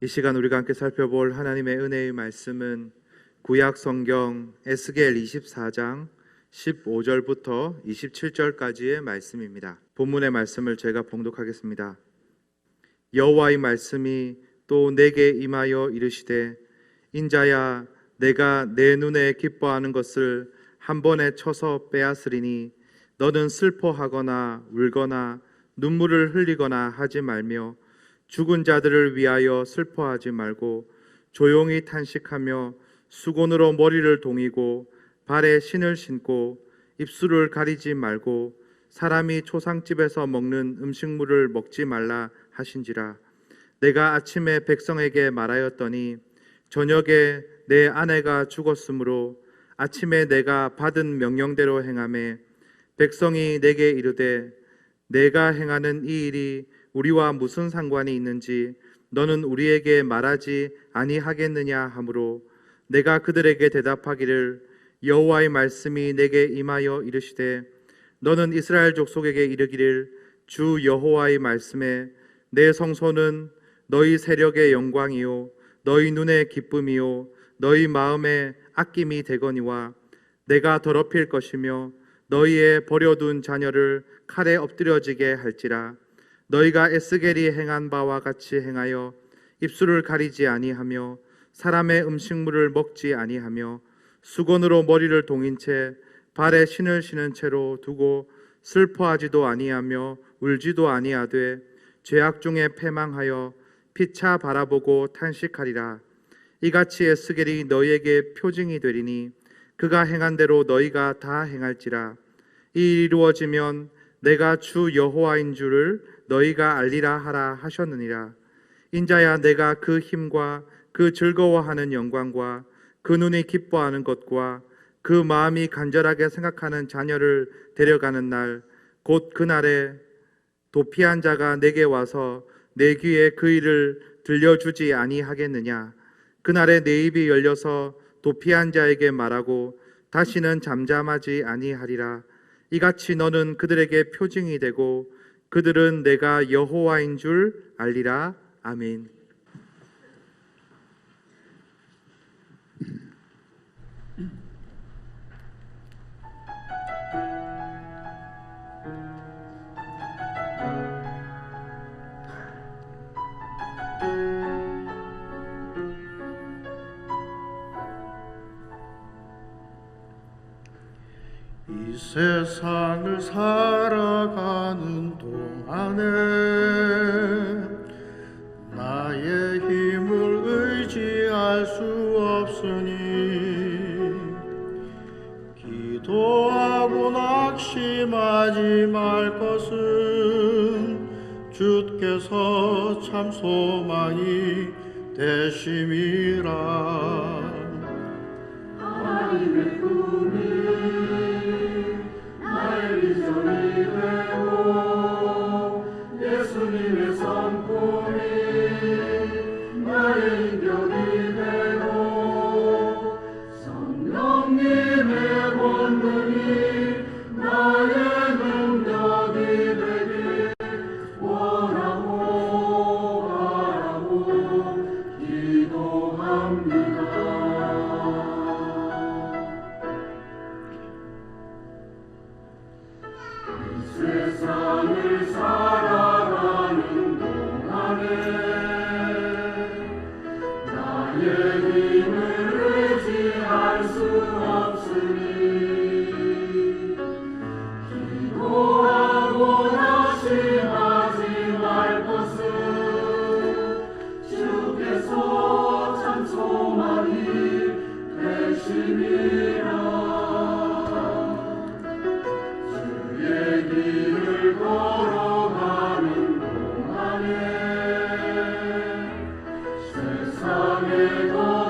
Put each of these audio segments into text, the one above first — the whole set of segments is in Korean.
이 시간 우리가 함께 살펴볼 하나님의 은혜의 말씀은 구약 성경 에스겔 24장 15절부터 27절까지의 말씀입니다. 본문의 말씀을 제가 봉독하겠습니다. 여호와의 말씀이 또 내게 임하여 이르시되, 인자야, 내가 내 눈에 기뻐하는 것을 한 번에 쳐서 빼앗으리니 너는 슬퍼하거나 울거나 눈물을 흘리거나 하지 말며 죽은 자들을 위하여 슬퍼하지 말고 조용히 탄식하며 수건으로 머리를 동이고 발에 신을 신고 입술을 가리지 말고 사람이 초상집에서 먹는 음식물을 먹지 말라 하신지라. 내가 아침에 백성에게 말하였더니 저녁에 내 아내가 죽었으므로 아침에 내가 받은 명령대로 행하매 백성이 내게 이르되, 내가 행하는 이 일이 우리와 무슨 상관이 있는지 너는 우리에게 말하지 아니하겠느냐 하므로 내가 그들에게 대답하기를, 여호와의 말씀이 내게 임하여 이르시되, 너는 이스라엘 족속에게 이르기를, 주 여호와의 말씀에 내 성소는 너희 세력의 영광이요 너희 눈의 기쁨이요 너희 마음의 아낌이 되거니와 내가 더럽힐 것이며 너희의 버려둔 자녀를 칼에 엎드려지게 할지라. 너희가 에스겔이 행한 바와 같이 행하여 입술을 가리지 아니하며 사람의 음식물을 먹지 아니하며 수건으로 머리를 동인 채 발에 신을 신은 채로 두고 슬퍼하지도 아니하며 울지도 아니하되 죄악 중에 패망하여 피차 바라보고 탄식하리라. 이같이 에스겔이 너희에게 표징이 되리니 그가 행한 대로 너희가 다 행할지라. 이 일이 이루어지면 내가 주 여호와인 줄을 너희가 알리라 하라 하셨느니라. 인자야, 내가 그 힘과 그 즐거워하는 영광과 그 눈이 기뻐하는 것과 그 마음이 간절하게 생각하는 자녀를 데려가는 날, 곧 그날에 도피한 자가 내게 와서 내 귀에 그 일을 들려주지 아니하겠느냐. 그날에 내 입이 열려서 도피한 자에게 말하고 다시는 잠잠하지 아니하리라. 이같이 너는 그들에게 표징이 되고 그들은 내가 여호와인 줄 알리라. 아멘. 이 세상을 살아가는 동안에 나의 힘을 의지할 수 없으니 기도하고 낙심하지 말 것은 주께서 참 소망이 되심이라. 하나님의 꿈이 나의 비전이 되고 예수님의 성품이 나의 인격이 되고 성령님의 권능이 나의 능력이 되길 원하고 바라고 기도합니다. 세상을 살아가는 동안에 나의 힘을 의지할 수 없으니 기도하고 낙심하지 말 것은 주께서 참 소망이 되심이라. 길을 걸어가는 동안에 세상의 것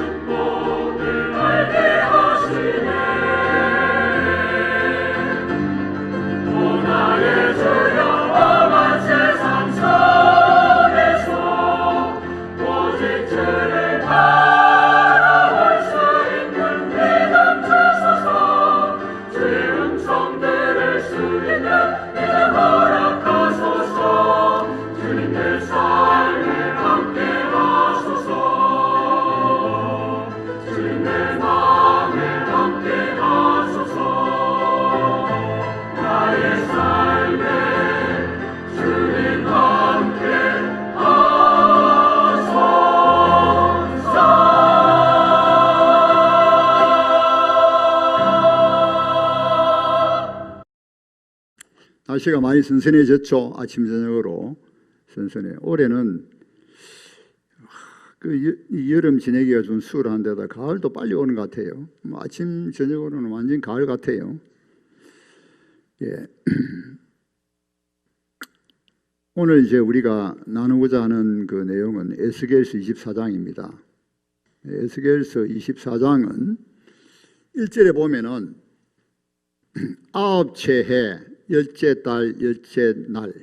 축복을 알게 하시네. 오 나의 주여 험한 세상 속에서 오직 주를 바라볼 수 있는 믿음 주소서. 주의 음성 들을 수 있는 믿음 허락하소서. 주님 내 삶에 함께 하소서. 주님 내 마음에 함께 하소서. 나의 삶에 주님 함께 하소서. 날씨가 많이 선선해졌죠. 아침 저녁으로 선선해. 올해는 이 여름 지내기가 좀 수월한데다 가을도 빨리 오는 것 같아요. 뭐 아침 저녁으로는 완전 가을 같아요. 예. 오늘 이제 우리가 나누고자 하는 그 내용은 에스겔서 24장입니다. 에스겔서 24장은 1절에 보면은 아홉째 해, 열째 달, 열째 날.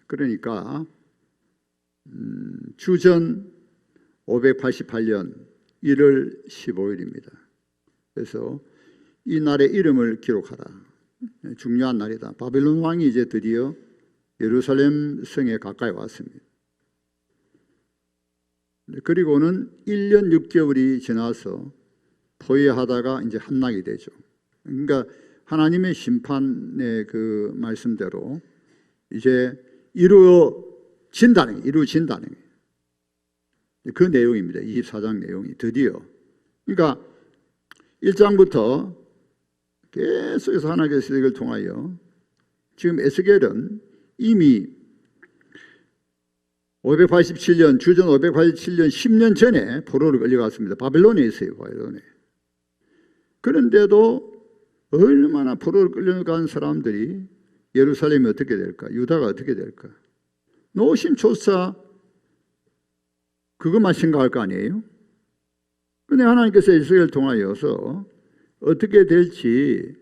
그러니까 주전 588년 1월 15일입니다. 그래서 이 날의 이름을 기록하라. 중요한 날이다. 바벨론 왕이 이제 드디어 예루살렘 성에 가까이 왔습니다. 그리고는 1년 6개월이 지나서 포위하다가 이제 함락이 되죠. 그러니까 하나님의 심판의 그 말씀대로 이제 이루어진다는 거예요. 그 내용입니다. 24장 내용이 드디어. 그러니까 1장부터 계속해서 하나님께서 이걸 통하여 지금 에스겔은 이미 587년 주전 587년 10년 전에 포로로 끌려갔습니다. 바벨론에 있어요. 바벨론에. 그런데도 얼마나 포로로 끌려간 사람들이 예루살렘이 어떻게 될까? 유다가 어떻게 될까? 노심초사 그것만 생각할 거 아니에요? 그런데 하나님께서 에스겔을 통하여서 어떻게 될지,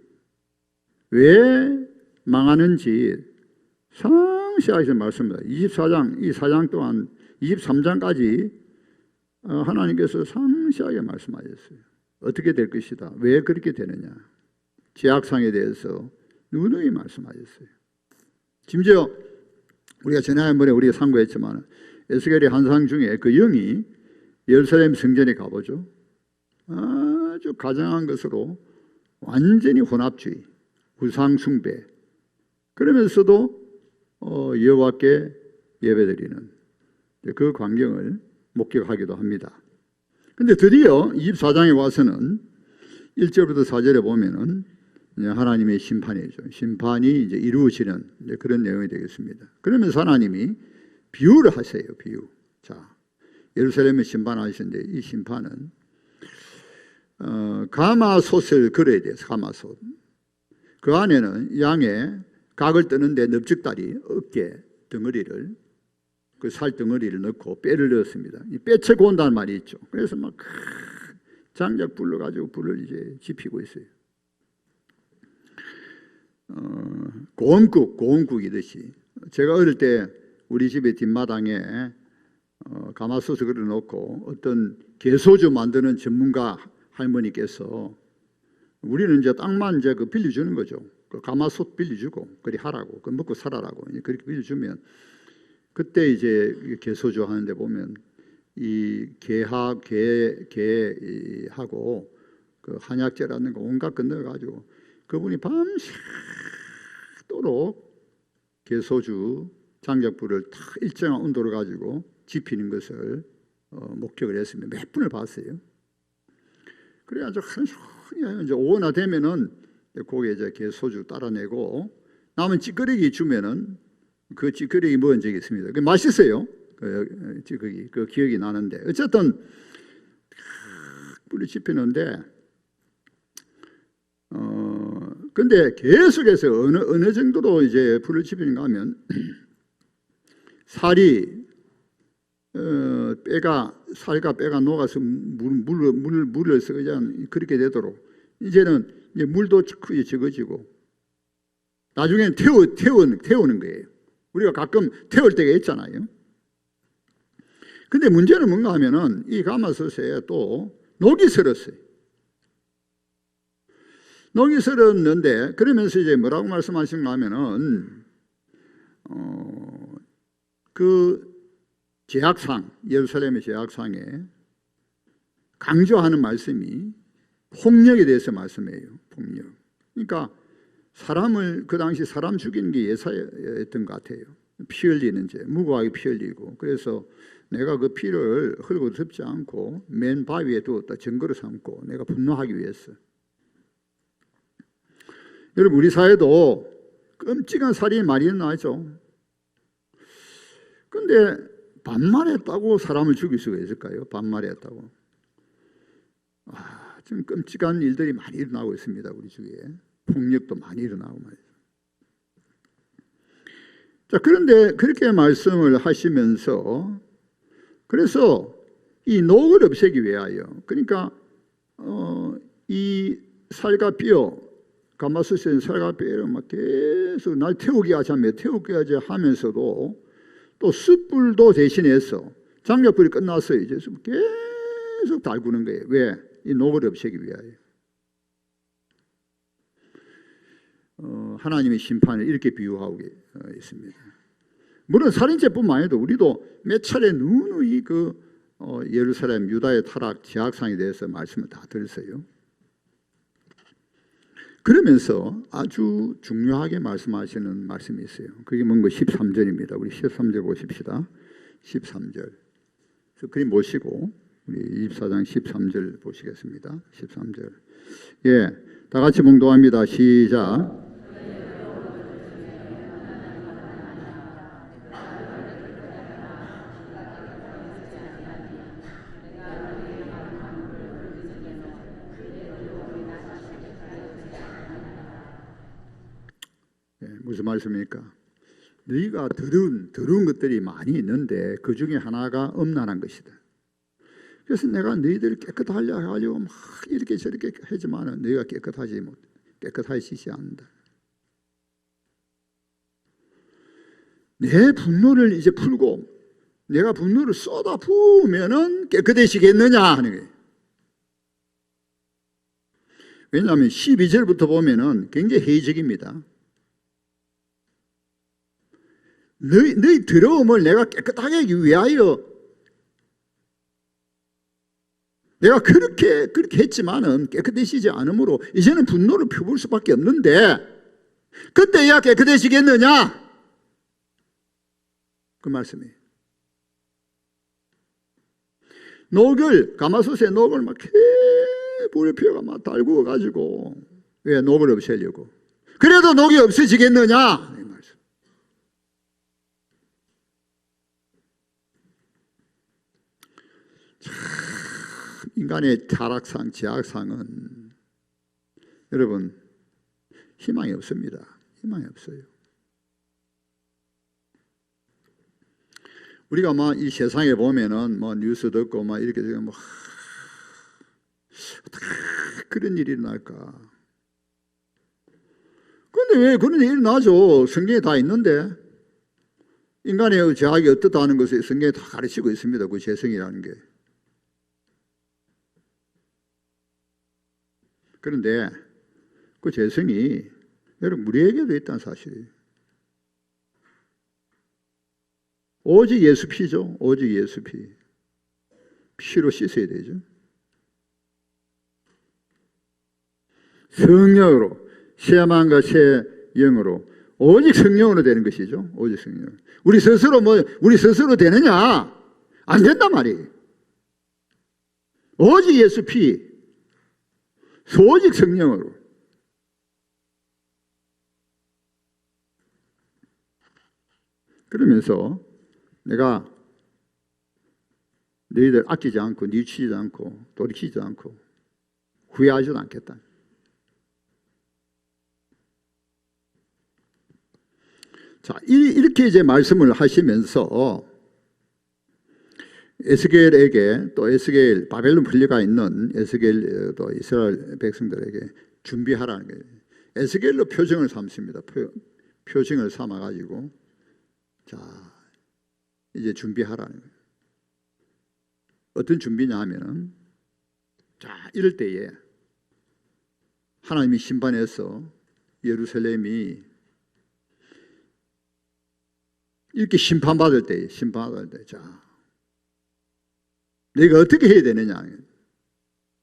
왜 망하는지 상세하게 말씀합니다. 24장, 이 4장 동안 23장까지 하나님께서 상세하게 말씀하셨어요. 어떻게 될 것이다. 왜 그렇게 되느냐. 제약상에 대해서 누누이 말씀하셨어요. 심지어 우리가 지난번에 우리가 상고했지만 에스겔의 환상 중에 그 영이 예루살렘 성전에 가보죠. 아주 가정한 것으로 완전히 혼합주의, 우상숭배, 그러면서도 여호와께 예배드리는 그 광경을 목격하기도 합니다. 그런데 드디어 24장에 와서는 1절부터 4절에 보면은 하나님의 심판이죠. 심판이 이제 이루어지는 이제 그런 내용이 되겠습니다. 그러면서 하나님이 비유를 하세요. 비유. 자, 예루살렘을 심판하시는데 이 심판은 가마솥을 그려야 돼요. 가마솥. 그 안에는 양의 각을 뜨는데 넙죽다리, 어깨, 덩어리를, 그 살 덩어리를 넣고 뼈를 넣었습니다. 이 뼈채 고온다는 말이 있죠. 그래서 막 장작 불러가지고 불을 이제 지피고 있어요. 고원국이듯이. 제가 어릴 때 우리 집의 뒷마당에 가마솥을 그려놓고 어떤 게소주 만드는 전문가 할머니께서 우리는 이제 땅만 이제 그 빌려주는 거죠. 그 가마솥 빌려주고 그리 하라고, 그 먹고 살아라고 그렇게 빌려주면 그때 이제 게소주 하는데 보면 이 게하고 그 한약재라는 거 온갖 거 넣어가지고 그분이 밤새도록 게소주 장작불을 다 일정한 온도로 가지고 지피는 것을 목격을 했습니다. 몇 분을 봤어요. 그래가지고 이제 오후나 되면은 거기에 이제 게소주 따라내고 남은 찌꺼기 주면은 그 찌꺼기 먹은 적이 있습니다. 그 맛있어요. 그 찌꺼기 그 기억이 나는데 어쨌든 불을 지피는데 근데 계속해서 어느 정도로 이제 불을 지피는가 하면 살이 살과 뼈가 녹아서 물을 그냥 그렇게 되도록 이제는 이제 물도 크게 적어지고 나중에는 태우는 거예요. 우리가 가끔 태울 때가 있잖아요. 근데 문제는 뭔가 하면은 이 가마솥에 또 녹이 슬었어요. 녹이 슬었는데 그러면서 이제 뭐라고 말씀하시는가 하면은 그 제약상, 예루살렘의 제약상에 강조하는 말씀이 폭력에 대해서 말씀해요. 폭력. 그러니까 사람을 그 당시 사람 죽이는 게 예사였던 것 같아요. 피 흘리는 죄, 무고하게 피 흘리고. 그래서 내가 그 피를 흘고 덮지 않고 맨 바위에 두었다 증거로 삼고 내가 분노하기 위해서. 여러분 우리 사회도 끔찍한 살인이 많이 일어나죠. 근데 반말했다고 사람을 죽일 수가 있을까요? 반말했다고. 좀 끔찍한 일들이 많이 일어나고 있습니다. 우리 주위에. 폭력도 많이 일어나고 말이죠. 자, 그런데 그렇게 말씀을 하시면서 그래서 이 녹을 없애기 위하여 그러니까 이 살과 뼈 가마솥에 살과 뼈를 막 계속 날 태우게 하지 하면서도 또 숯불도 대신해서 장작불이 끝나서 이제 계속 달구는 거예요. 왜? 이 녹을 없애기 위하여. 하나님의 심판을 이렇게 비유하고 있습니다. 물론 살인죄뿐만 아니라 우리도 몇 차례 누누이 예루살렘 유다의 타락 제약상에 대해서 말씀을 다 들었어요. 그러면서 아주 중요하게 말씀하시는 말씀이 있어요. 그게 뭔가 13절입니다. 우리 13절 보십시다. 13절. 그래서 그림 보시고 우리 24장 13절 보시겠습니다. 13절. 예, 다 같이 봉독합니다. 시작. 무슨 말씀입니까? 너희가 더러운 것들이 많이 있는데 그 중에 하나가 음란한 것이다. 그래서 내가 너희들을 깨끗하려 하려고 막 이렇게 저렇게 하지만 너희가 깨끗하시지 않는다. 내 분노를 이제 풀고 내가 분노를 쏟아 부으면은 깨끗해지겠느냐 하는 거예요. 왜냐하면 12절부터 보면은 굉장히 회의적입니다. 너희 더러움을 내가 깨끗하게 하기 위하여 내가 그렇게 했지만은 깨끗해지지 않으므로 이제는 분노를 펴볼 수밖에 없는데 그때야 깨끗해지겠느냐? 그 말씀이에요. 가마솥에 녹을 막 불의 피어가 막 달구어 가지고 왜 녹을 없애려고? 그래도 녹이 없어지겠느냐? 이 말씀. 참 인간의 타락상, 제약상은 여러분 희망이 없습니다. 희망이 없어요. 우리가 막 이 세상에 보면은 뭐 뉴스 듣고 막 이렇게 되면 뭐 그런 일이 일어날까? 그런데 왜 그런 일이 일어나죠? 성경에 다 있는데 인간의 제약이 어떻다는 것을 성경에 다 가르치고 있습니다. 그 재성이라는 게. 그런데 그 재성이 여러분 우리에게도 있다는 사실이에요. 오직 예수 피죠. 오직 예수 피. 피로 씻어야 되죠. 성령으로 새 마음과 새 영으로 오직 성령으로 되는 것이죠. 오직 성령. 우리 스스로 되느냐? 안 된단 말이에요. 오직 예수 피. 오직 성령으로. 그러면서 내가 너희들 아끼지 않고 뉘치지 않고 돌이키지 않고 후회하지도 않겠다. 자, 이렇게 이제 말씀을 하시면서 에스겔에게 또 에스겔 바벨론 풀려가 있는 에스겔 또 이스라엘 백성들에게 준비하라는 거예요. 에스겔로 표징을 삼습니다. 표징을 삼아 가지고 자 이제 준비하라는 거예요. 어떤 준비냐 하면은 자 이럴 때에 하나님이 심판해서 예루살렘이 이렇게 심판받을 때 자 내가 어떻게 해야 되느냐.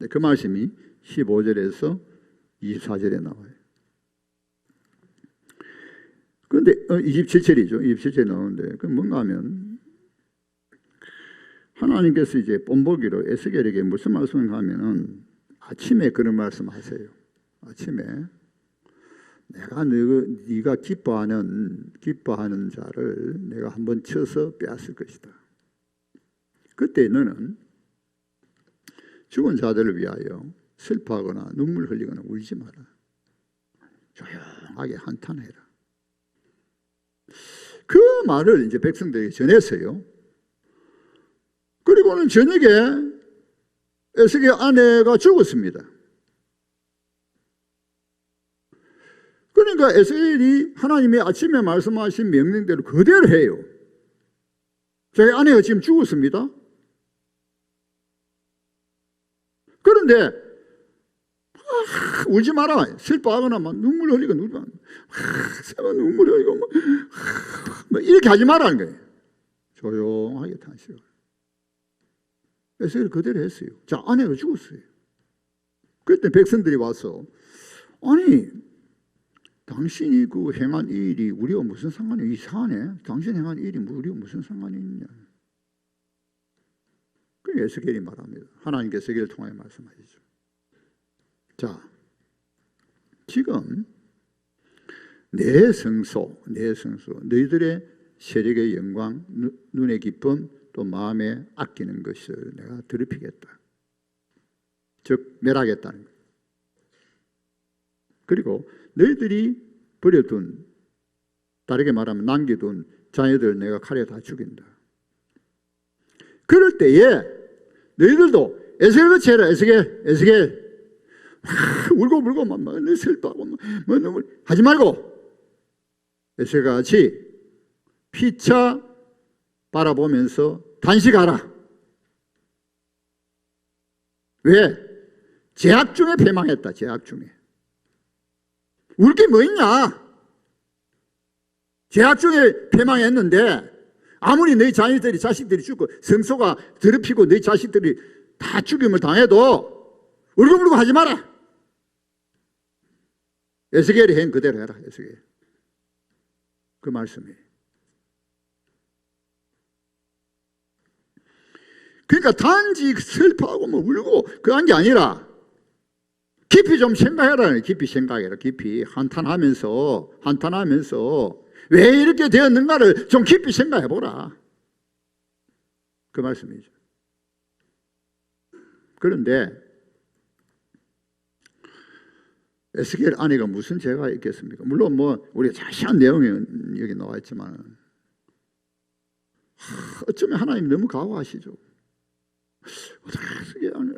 그 말씀이 15절에서 24절에 나와요. 그런데 27절이죠. 27절에 나오는데 그 뭔가 하면 하나님께서 이제 본보기로 에스겔에게 무슨 말씀을 하면은 아침에 그런 말씀하세요. 아침에 내가 네가 기뻐하는 자를 내가 한번 쳐서 빼앗을 것이다. 그때 너는 죽은 자들을 위하여 슬퍼하거나 눈물 흘리거나 울지 마라. 조용하게 한탄해라. 그 말을 이제 백성들에게 전했어요. 그리고는 저녁에 에스겔 아내가 죽었습니다. 그러니까 에스겔이 하나님이 아침에 말씀하신 명령대로 그대로 해요. 자기 아내가 지금 죽었습니다. 그런데 울지 마라. 슬퍼하거나 막 눈물 흘리고 눈물 흘리고 뭐 이렇게 하지 말라는 거예요. 조용하게 탄식을. 에스겔이 그대로 했어요. 자, 아내가 죽었어요. 그때 백성들이 와서 아니 당신이 그 행한 이 일이 우리와 무슨 상관이 이상하네. 당신 행한 일이 우리와 무슨 상관이 있냐. 그 에스겔이 말합니다. 하나님께서 에스겔을 통하여 말씀하시죠. 자, 지금 내 성소, 너희들의 세력의 영광, 눈의 기쁨, 또 마음에 아끼는 것을 내가 더럽히겠다. 즉 멸하겠다는 거예요. 그리고 너희들이 버려둔, 다르게 말하면 남겨둔 자녀들 내가 칼에 다 죽인다. 그럴 때에 너희들도 에스겔같이 해라. 에스겔 울고 막 슬퍼하고 뭐 눈물 하지 말고 에스겔같이 피차 바라보면서 단식하라. 왜? 제약 중에 패망했다. 제약 중에. 울 게 뭐 있냐? 제약 중에 패망했는데 아무리 너희 자식들이 죽고 성소가 더럽히고 너희 자식들이 다 죽임을 당해도 울고 하지 마라. 에스겔이 한 그대로 해라. 에스겔. 그 말씀이에요. 그러니까 단지 슬퍼하고 뭐 울고 그런 게 아니라 깊이 좀 생각해라. 깊이 생각해라. 깊이 한탄하면서 왜 이렇게 되었는가를 좀 깊이 생각해 보라. 그 말씀이죠. 그런데 에스겔 아내가 무슨 죄가 있겠습니까? 물론 뭐 우리가 자세한 내용이 여기 나와 있지만 어쩌면 하나님 너무 가호하시죠.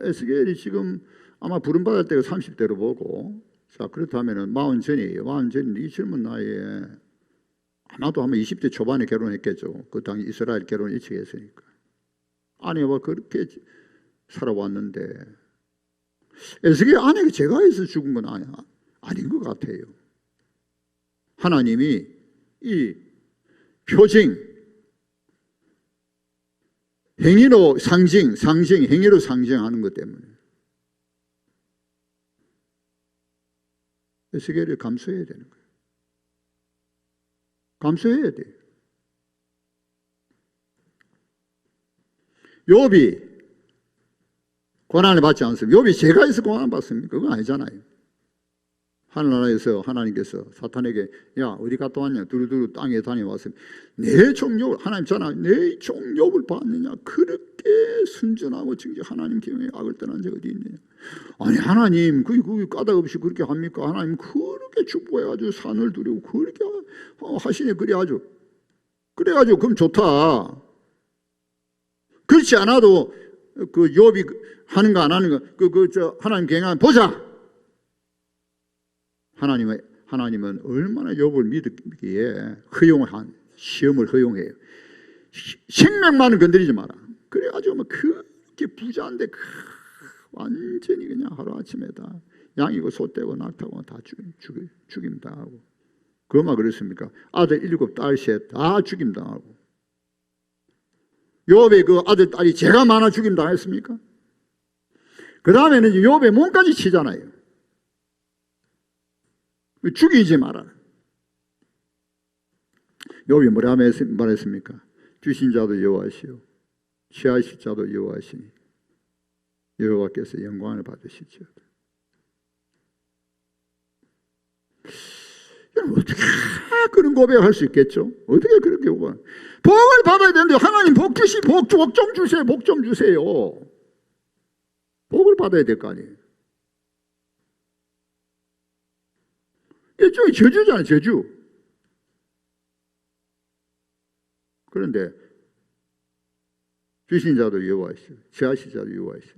에스겔이 지금 아마 부름받을 때가 30대로 보고, 자 그렇다면은 40 전이에요. 40 전인데 이 젊은 나이에 아마도 아마 20대 초반에 결혼했겠죠. 그 당시 이스라엘 결혼 일찍 했으니까. 아내와 그렇게 살아왔는데 에스겔 아내가 죄가 있어 죽은 건 아닌 것 같아요. 하나님이 이 표징 행위로 행위로 상징하는 것 때문에 에스겔을 감수해야 되는 거예요. 감수해야 돼요. 욥이 고난을 받지 않습니다. 욥이 죄가 있어 고난을 받습니까? 그건 아니잖아요. 하늘나라에서 하나님께서 사탄에게 야 어디 갔다 왔냐 두루두루 땅에 다녀왔으면 내 종 욥을 하나님 전하 내 종 욥을 봤느냐 그렇게 순전하고 정직 하나님 경외 악을 떠난 적 어디 있느냐. 아니 하나님 그 까닭 없이 그렇게 합니까? 하나님 그렇게 축복해가지고 산을 두르고 그렇게 하시네. 그래가지고 그럼 좋다. 그렇지 않아도 그 욥이 하는 거 안 하는 거 하나님 경향 보자. 하나님은 얼마나 욥을 믿기에 허용한 시험을 허용해요. 생명만은 건드리지 마라. 그래가지고 뭐 그렇게 부자인데 완전히 그냥 하루 아침에 다 양이고 소떼고 낙타고 다 죽임 당하고. 그것만 그렇습니까? 아들 7, 딸 3 다 죽임 당하고. 욥의 그 아들 딸이 죄가 많아 죽임 당했습니까? 그 다음에는 욥의 몸까지 치잖아요. 죽이지 마라. 욥이 뭐라 말했습니까? 주신 자도 여호와시요 취하실 자도 여호와시니 여호와께서 영광을 받으시지어다. 여러분 어떻게 그런 고백할 수 있겠죠? 어떻게 그렇게 고백? 복을 받아야 되는데 하나님 복 좀 주세요. 복 좀 주세요. 복을 받아야 될 거 아니에요. 일종의 저주잖아요. 저주. 그런데 주신 자도 여호와시요 취하실 자도 여호와시요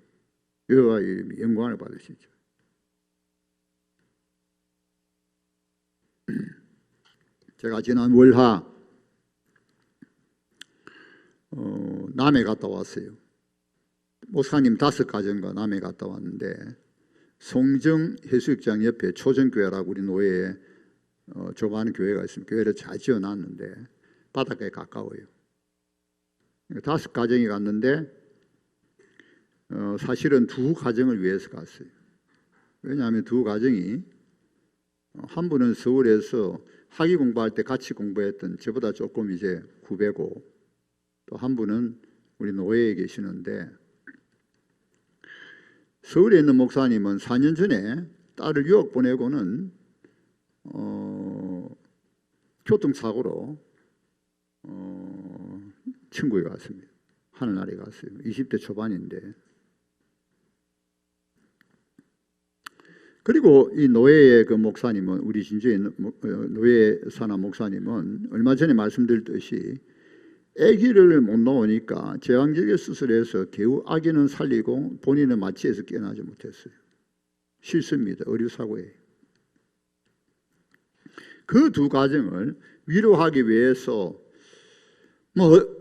여호와의 이름이 영광을 받으시죠. 제가 지난 월하 남해 갔다 왔어요. 목사님 5가정과 남해 갔다 왔는데 송정 해수욕장 옆에 초정교회라고 우리 노예에 좁아하는 교회가 있습니다. 교회를 잘 지어놨는데 바닷가에 가까워요. 5가정이 갔는데 사실은 2가정을 위해서 갔어요. 왜냐하면 2가정이 한 분은 서울에서 학위 공부할 때 같이 공부했던 저보다 조금 이제 후배고, 또 한 분은 우리 노예에 계시는데, 서울에 있는 목사님은 4년 전에 딸을 유학 보내고는 교통사고로 천국에 갔습니다. 하늘나라에 갔어요. 20대 초반인데. 그리고 이 노예의 그 목사님은, 우리 진주에 있는 노예 사나 목사님은 얼마 전에 말씀드렸듯이 아기를 못 낳으니까 제왕절개 수술해서 겨우 아기는 살리고 본인은 마취해서 깨어나지 못했어요. 실수입니다. 의료사고예요. 그 2가정을 위로하기 위해서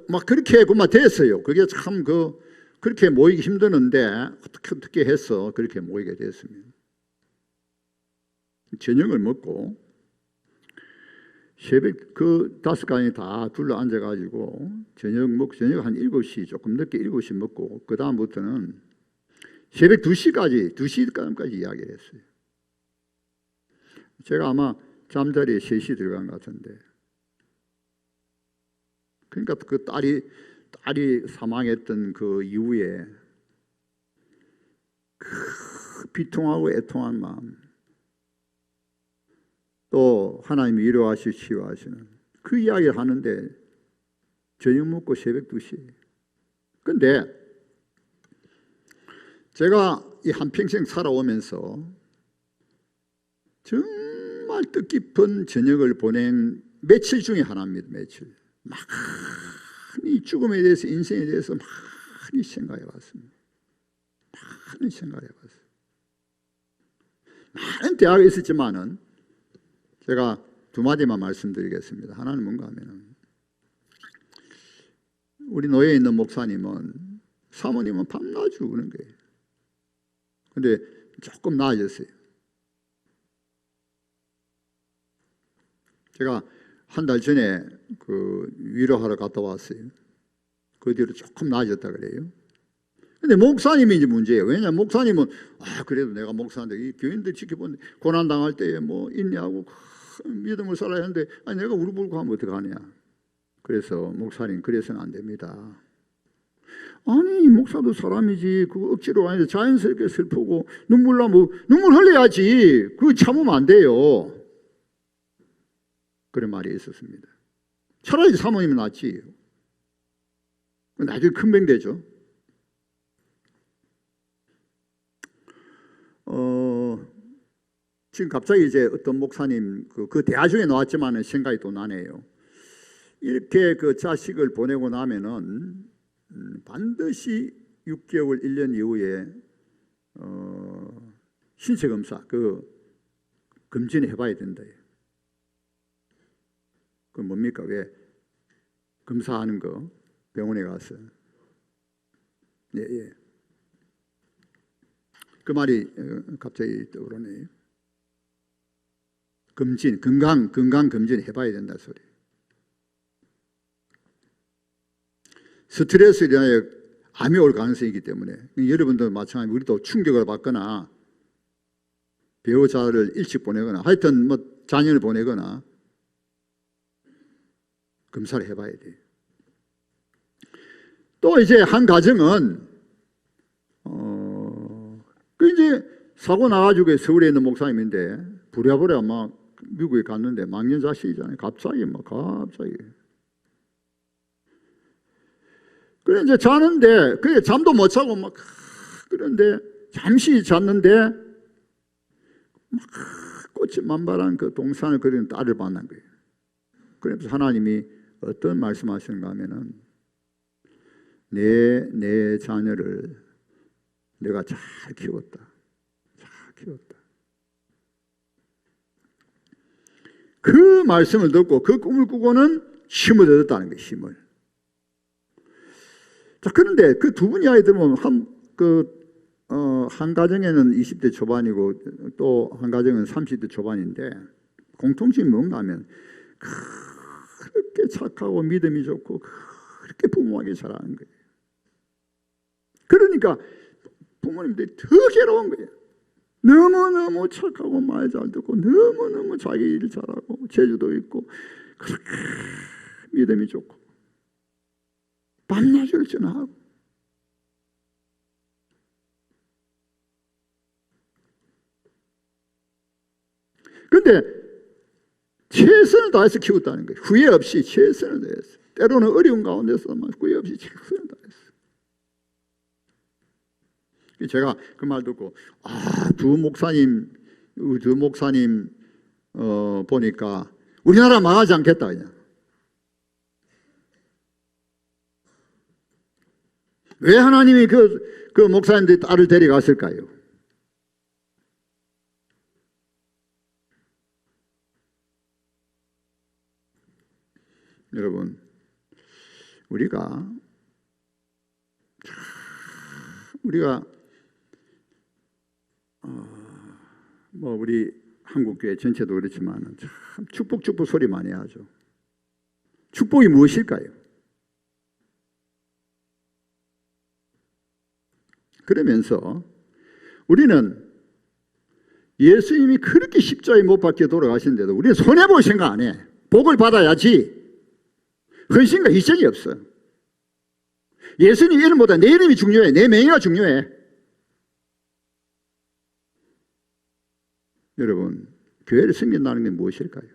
막 그렇게 그만 됐어요. 그게 참 그렇게 모이기 힘드는데 어떻게 해서 그렇게 모이게 됐습니다. 저녁을 먹고 새벽 그 5가정이 다 둘러 앉아가지고 저녁 한 7시, 조금 늦게 7시 먹고 그 다음부터는 새벽 2시까지 이야기를 했어요. 제가 아마 잠자리에 3시 들어간 것 같은데, 그러니까 그 딸이 사망했던 그 이후에 그 비통하고 애통한 마음, 또 하나님이 위로하시고 치유하시는 그 이야기를 하는데 저녁 먹고 새벽 2시. 근데 제가 이 한평생 살아오면서 정말 뜻깊은 저녁을 보낸 며칠 중에 하나입니다. 며칠. 많이 죽음에 대해서, 인생에 대해서 많이 생각해 봤습니다. 많이 생각해 봤어요. 많은 대화가 있었지만은 제가 2마디만 말씀드리겠습니다. 하나는 뭔가 하면은, 우리 노예에 있는 목사님은, 사모님은 밤낮 죽는 거예요. 근데 조금 나아졌어요. 제가 한 달 전에 그 위로하러 갔다 왔어요. 그 뒤로 조금 나아졌다 그래요. 근데 목사님이 이제 문제예요. 왜냐하면 목사님은 그래도 내가 목사인데 이 교인들 지켜보는데 고난 당할 때에 뭐 인내하고 믿음을 살아야 하는데 내가 우르불고 하면 어떡하냐. 그래서 목사님, 그래서는 안 됩니다. 아니 목사도 사람이지, 그거 억지로 아니라 자연스럽게 슬프고 눈물 나면 눈물 흘려야지. 그거 참으면 안 돼요. 그런 말이 있었습니다. 차라리 사모님이 낫지. 나중에 큰 병 되죠. 지금 갑자기 이제 어떤 목사님 그 대화 중에 나왔지만은 생각이 또 나네요. 이렇게 그 자식을 보내고 나면은 반드시 6개월, 1년 이후에 신체 검사 검진해 봐야 된다. 그 뭡니까? 왜 검사하는 거 병원에 가서 예. 그 말이 갑자기 떠오르네요. 검진, 건강 검진 해봐야 된다 소리. 스트레스로 인하여 암이 올 가능성이 있기 때문에 여러분도 마찬가지로 우리도 충격을 받거나 배우자를 일찍 보내거나 하여튼 뭐 자녀를 보내거나 검사를 해봐야 돼요. 또 이제 한 가정은 그 이제 사고 나가지고 서울에 있는 목사님인데 부랴부랴 막 미국에 갔는데 망년자식이잖아요. 갑자기. 그래 이제 자는데 그래 잠도 못 자고 막 그런데 잠시 잤는데 막 꽃이 만발한 그 동산을 그리는 딸을 만난 거예요. 그래서 하나님이 어떤 말씀하시는가 하면은 내 자녀를 내가 잘 키웠다. 그 말씀을 듣고 그 꿈을 꾸고는 힘을 얻었다는 거예요. 힘을. 자, 그런데 그 두 분이 아이들 보면 한 가정에는 20대 초반이고 또 한 가정은 30대 초반인데 공통점이 뭔가 하면 그렇게 착하고 믿음이 좋고 그렇게 부모하게 잘하는 거예요. 그러니까 부모님들이 더 괴로운 거예요. 너무너무 착하고 말 잘 듣고 너무너무 자기 일 잘하고 재주도 있고 그렇게 믿음이 좋고 밤낮을 전하고 그런데 최선을 다해서 키웠다는 거예요. 후회 없이 최선을 다해서. 때로는 어려운 가운데서만 후회 없이 최선을 다했어. 제가 그 말 듣고 두 목사님 보니까 우리나라 망하지 않겠다 그냥. 왜 하나님이 그 목사님들이 딸을 데려갔을까요? 여러분, 우리가 뭐 우리 한국교회 전체도 그렇지만 참 축복 소리 많이 하죠. 축복이 무엇일까요? 그러면서 우리는 예수님이 그렇게 십자가에 못 박혀 돌아가시는데도 우리는 손해볼 생각 안 해. 복을 받아야지. 헌신과 희생이 없어. 예수님 이름보다 내 이름이 중요해. 내 명예가 중요해. 여러분, 교회를 섬긴다는 게 무엇일까요?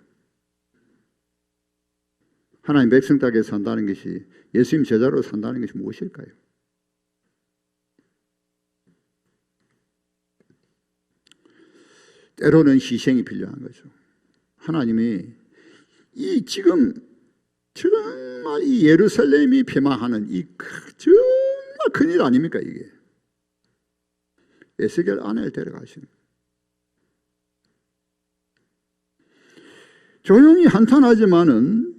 하나님 백성 땅에 산다는 것이, 예수님 제자로 산다는 것이 무엇일까요? 때로는 희생이 필요한 거죠. 하나님이 지금 정말 이 예루살렘이 폐망하는 정말 큰일 아닙니까 이게? 에스겔 아내를 데려가시는 거예요. 조용히 한탄하지만은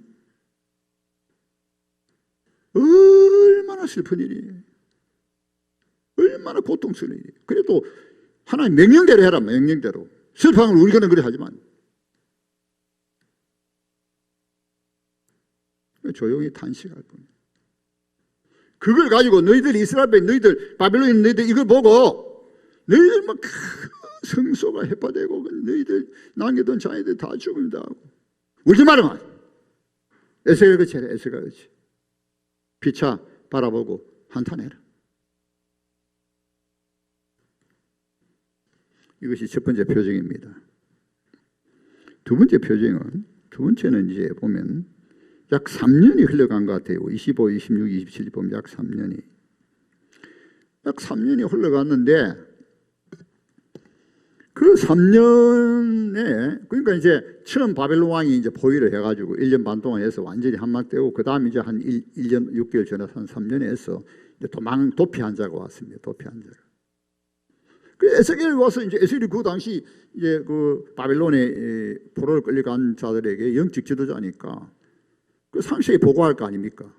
얼마나 슬픈 일이에요. 얼마나 고통스러운 일이에요. 그래도 하나님 명령대로 해라. 명령대로. 슬퍼하는 걸 우리가 그래 하지만 조용히 탄식할 뿐이에요. 그걸 가지고 너희들 이스라엘 너희들 바벨론 너희들 이걸 보고 너희들 막 성소가 해파되고 너희들 남겨둔 자녀들 다 죽음다 하고 울지 말아라. 에스겔 그치 해라. 에스겔 그치. 피차 바라보고 한탄해라. 이것이 첫 번째 표정입니다. 두 번째는 이제 보면 약 3년이 흘러간 것 같아요. 25, 26, 27 보면 약 3년이 흘러갔는데 그 그 3년에 그러니까 이제 처음 바벨론 왕이 이제 포위를 해가지고 1년 반 동안 해서 완전히 한만 떼고 그 다음 이제 한 1년 6개월 지나서 한 3년에 해서 이제 도피 환자가 왔습니다. 도피 환자가. 그 에스겔이 와서 이제 에스겔이 그 당시 이제 그 바벨론에 포로로 끌려간 자들에게 영적 지도자니까 그 상세히 보고할 거 아닙니까?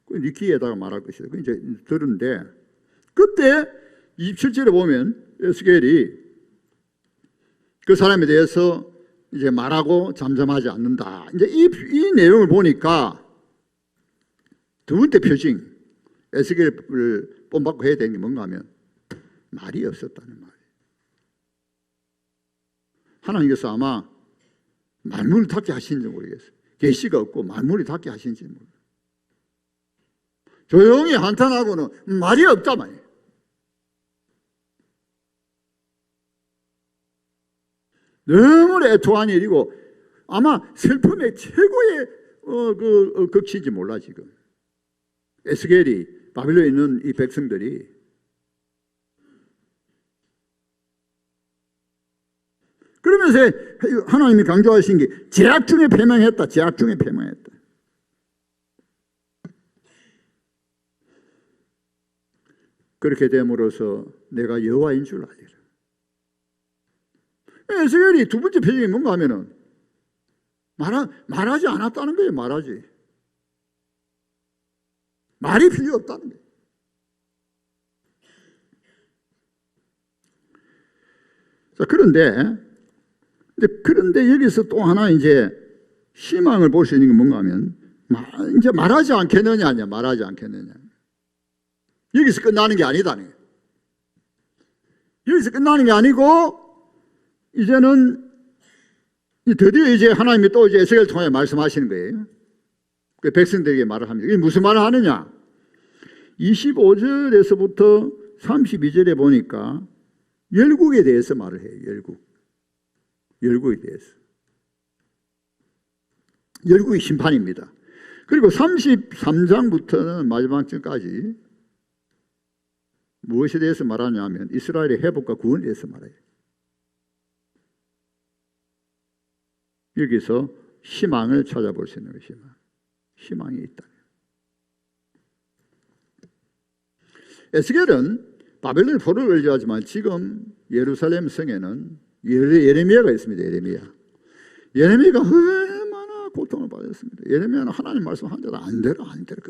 그 니키에다가 말할 것이다. 그 이제 들은데 그때 27절에 보면 에스겔이 그 사람에 대해서 이제 말하고 잠잠하지 않는다. 이제 이 내용을 보니까 두 번째 표징 에스겔을 본받고 해야 되는 게 뭔가 하면 말이 없었다는 말이에요. 하나님께서 아마 말문을 닫게 하신지 모르겠어요. 계시가 없고 말문을 닫게 하신지 모르겠어요. 조용히 한탄하고는 말이 없단 말이에요. 너무 애통한 일이고 아마 슬픔의 최고의 극치인지 몰라 지금. 에스겔이 바빌론에 있는 이 백성들이 그러면서 하나님이 강조하신 게 죄악 중에 패망했다. 죄악 중에 패망했다. 그렇게 됨으로써 내가 여호와인 줄 알리라. 에스겔이 두 번째 표정이 뭔가 하면은 말하지 않았다는 거예요. 말하지. 말이 필요 없다는 거예요. 자, 그런데 여기서 또 하나 이제 희망을 볼 수 있는 게 뭔가 하면 이제 말하지 않겠느냐 아니야. 말하지 않겠느냐. 여기서 끝나는 게 아니다는 거예요. 여기서 끝나는 게 아니고 이제는 드디어 이제 하나님이 또 이제 에스겔을 통해 말씀하시는 거예요. 그 백성들에게 말을 합니다. 이게 무슨 말을 하느냐? 25절에서부터 32절에 보니까 열국에 대해서 말을 해요. 열국에 대해서. 열국의 심판입니다. 그리고 33장부터는 마지막 절까지 무엇에 대해서 말하냐면 이스라엘의 회복과 구원에 대해서 말해요. 여기서 희망을 찾아볼 수 있는 것이 희망이 있다. 에스겔은 바벨론 포로를 끌려가지만 지금 예루살렘 성에는 예레미야가 있습니다. 예레미야가 얼마나 고통을 받았습니다. 예레미야는 하나님 말씀 한 대도 안 들어.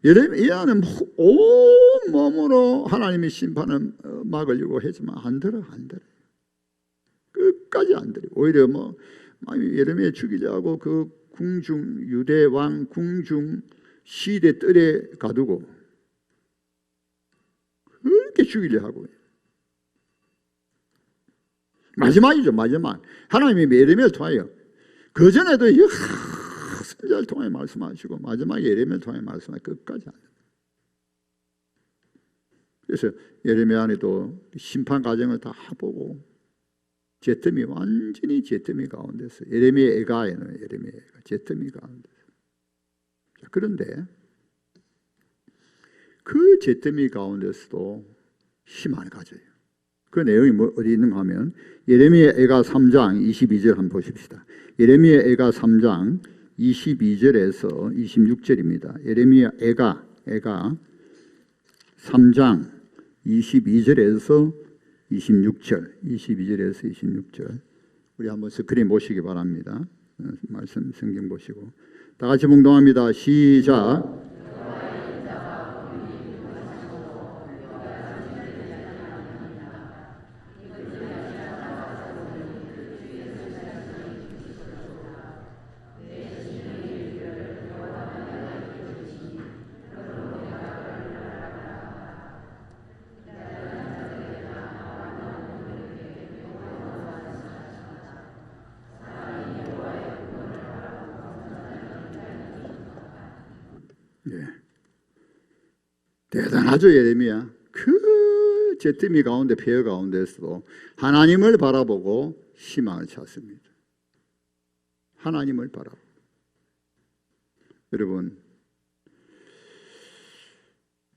예레미야는 온 몸으로 하나님의 심판을 막으려고 했지만 안 들어. 끝까지 안 들어. 오히려 예레미야 죽이려고 그 궁중 유대 왕 궁중 시대 뜰에 가두고 그렇게 죽이려 하고 마지막이죠. 마지막 하나님이 예레미야를 통하여 그 전에도 선지자를 통해 말씀하시고 마지막에 예레미야를 통해 말씀하시고 끝까지 안 돼요. 그래서 예레미야도 심판 과정을 다 보고 완전히 죄더미 가운데서 예레미야 애가에는 죄더미 가운데서. 그런데 그 죄더미 가운데서도 희망을 가져요. 그 내용이 어디 있는가 하면 예레미야 애가 3장 22절 한번 보십시다. 예레미야 애가 3장 22절에서 26절입니다. 예레미야 애가 3장 22절에서 26절, 22절에서 26절. 우리 한번 스크린 보시기 바랍니다. 말씀 성경 보시고 다 같이 봉독합니다. 시작. 대단하죠. 예레미야. 그 죄더미 가운데 폐허 가운데서도 하나님을 바라보고 희망을 찾습니다. 하나님을 바라보고. 여러분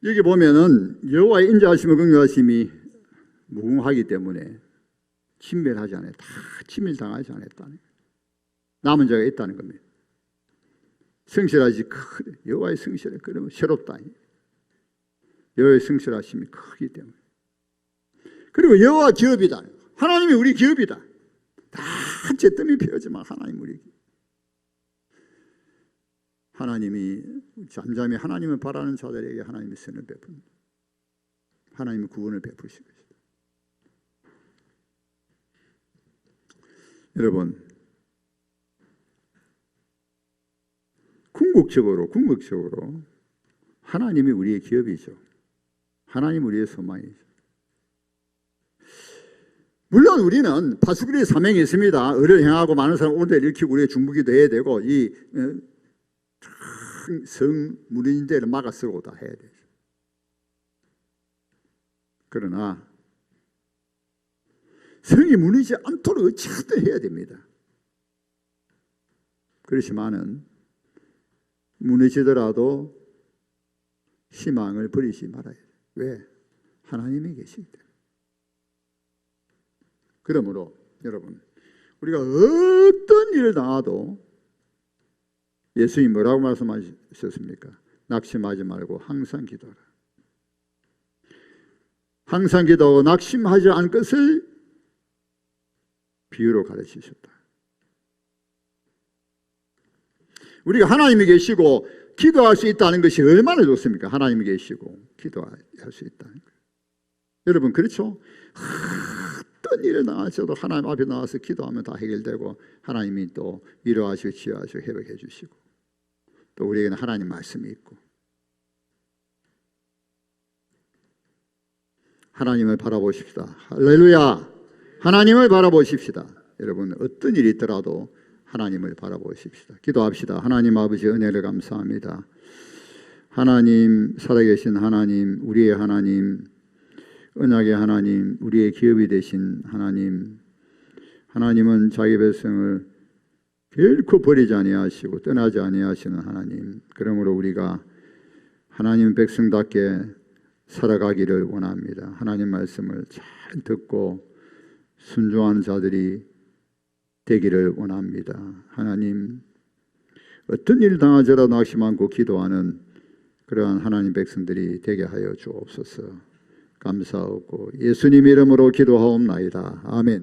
여기 보면은 여호와의 인자하심과 긍휼하심이 무궁하기 때문에 진멸하지 않았다. 진멸당하지 않았다는 남은 자가 있다는 겁니다. 성실하지 여호와의 성실은 그러면 새롭다. 여호와의 성실하심이 크기 때문에. 그리고 여호와 기업이다. 하나님이 우리 기업이다. 다 잿더미 피우지만 하나님 우리 기업. 하나님이 잠잠히 하나님을 바라는 자들에게 하나님의 선을 베푼다. 하나님의 구원을 베푸실 것이다. 여러분, 궁극적으로 하나님이 우리의 기업이죠. 하나님 우리의 소망이죠. 물론 우리는 파수꾼의 사명이 있습니다. 의를 행하고 많은 사람 오늘 일으키고 우리의 중보기도 해야 되고 이 성 무너진데를 막아서고 다 해야 되죠. 그러나 성이 무너지지 않도록 어찌하든 해야 됩니다. 그렇지만은 무너지더라도 희망을 버리지 말아야 돼요. 왜? 하나님이 계시기 때문에. 그러므로 여러분, 우리가 어떤 일을 당해도 예수님이 뭐라고 말씀하셨습니까? 낙심하지 말고 항상 기도하라. 항상 기도하고 낙심하지 않을 것을 비유로 가르치셨다. 우리가 하나님이 계시고 기도할 수 있다는 것이 얼마나 좋습니까? 하나님이 계시고 기도할 수 있다는 것. 여러분 그렇죠? 어떤 일을 당하셔도 하나님 앞에 나와서 기도하면 다 해결되고 하나님이 또 위로하시고 치유하시고 회복해 주시고 또 우리에게는 하나님 말씀이 있고 하나님을 바라보십시다. 할렐루야. 하나님을 바라보십시다. 여러분 어떤 일이 있더라도 하나님을 바라보십시다. 기도합시다. 하나님 아버지 은혜를 감사합니다. 하나님 살아계신 하나님 우리의 하나님 언약의 하나님 우리의 기업이 되신 하나님 하나님은 자기 백성을 결코 버리지 아니하시고 떠나지 아니하시는 하나님 그러므로 우리가 하나님 백성답게 살아가기를 원합니다. 하나님 말씀을 잘 듣고 순종하는 자들이 되기를 원합니다. 하나님 어떤 일 당하더라도 낙심 않고 기도하는 그러한 하나님 백성들이 되게 하여 주옵소서. 감사하고 예수님 이름으로 기도하옵나이다. 아멘.